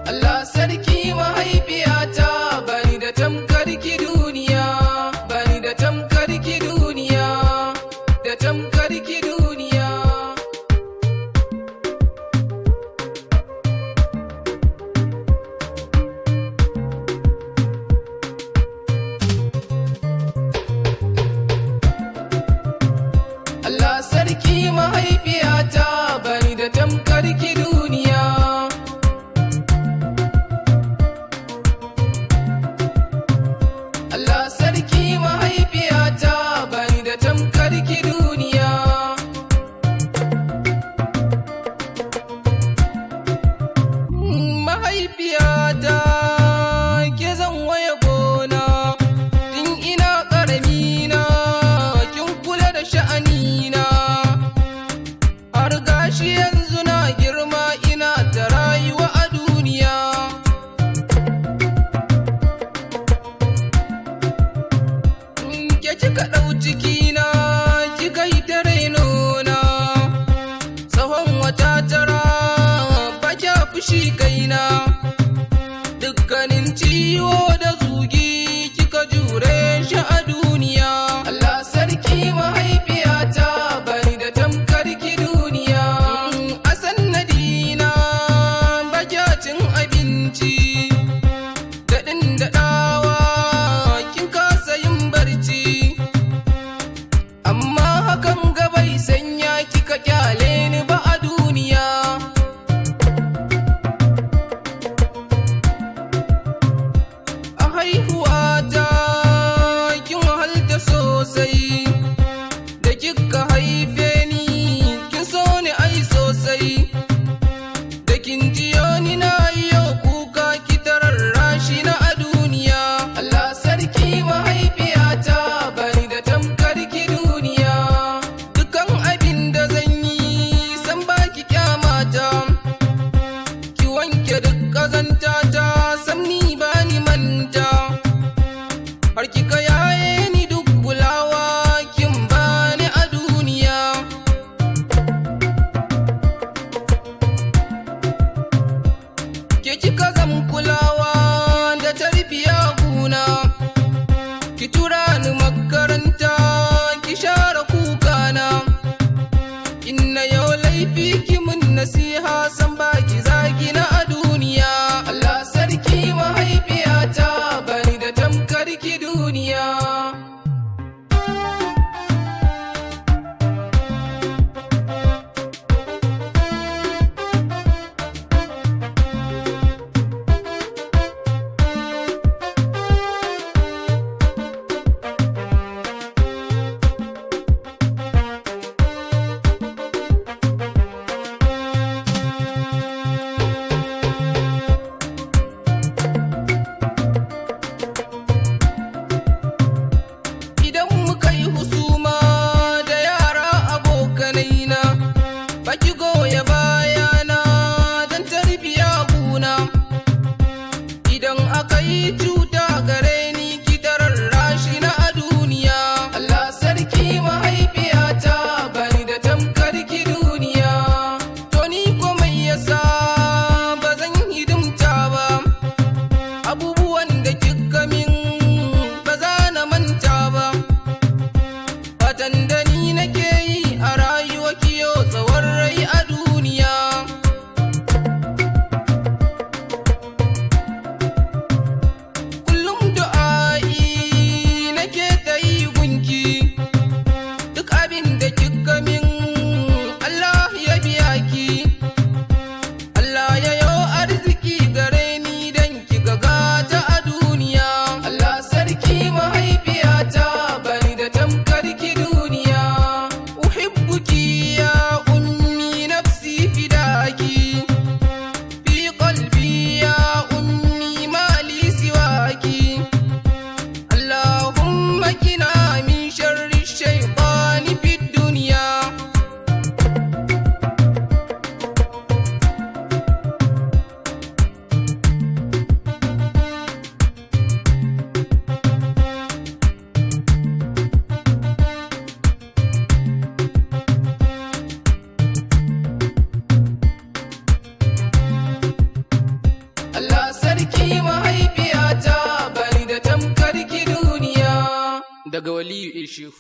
Allah sarki mahaifiyata, bani da tamkar ki duniya, bani da tamkar ki duniya, da tamkar ki duniya. Allah sarki mahaifiyata, bani da tamkar ki duniya. Allah sarki mahaifiyata, bani da tamkar ki duniya. Mahaifiyata ke zan waya gona, tun ina ƙaramina kin kula da sha'anina, har gashi yanzu na girma ina ta rayuwa a duniya. Ke kika ɗau cikina kika yi ta rainona, tsawon wata tara ba kya fushi kaina, dukkanin ciwo da zugi kika jure shi a duniya. Allah sarki mahaifiyata, bani da tamkar ki duniya. A sannadina ba kya cin abinci, daɗin daɗawa kin kasa yin barci, amma hakan ga bai sanya kika kyale ni ba a duniya. A haihuwata kin wahalta sosai, da kika haife ni kin so ni ai sosai, da kin jiyo ni na yau kuka ki tararrashi na a duniya. Allah sarki mahaifiyata, bani da tamkar ki duniya. Dukan abin da zan yi san baki kyamata, ki wanke duk ƙazanta ta sam ni bani manta, har kika yaye ni duk kulawa kin bani a duniya. Ke kika zam kulawa da tarbiya guna, ki tura ni makaranta ki share kukana, inna yau laifi ki mun nasiha san baki zagi na a duniya. Allah sarki mahaifiyata, bani da tamkar ki duniya. Idan muka yi husuma da yara abokanaina, baki goya bayana don tarbiya guna, idan aka yi cuta gare ni ki tararrashi na a duniya. Allah sarki mahaifiyata, bani da tamkar ki duniya. To ni ko mai yasa daga Waliyu Ishehu.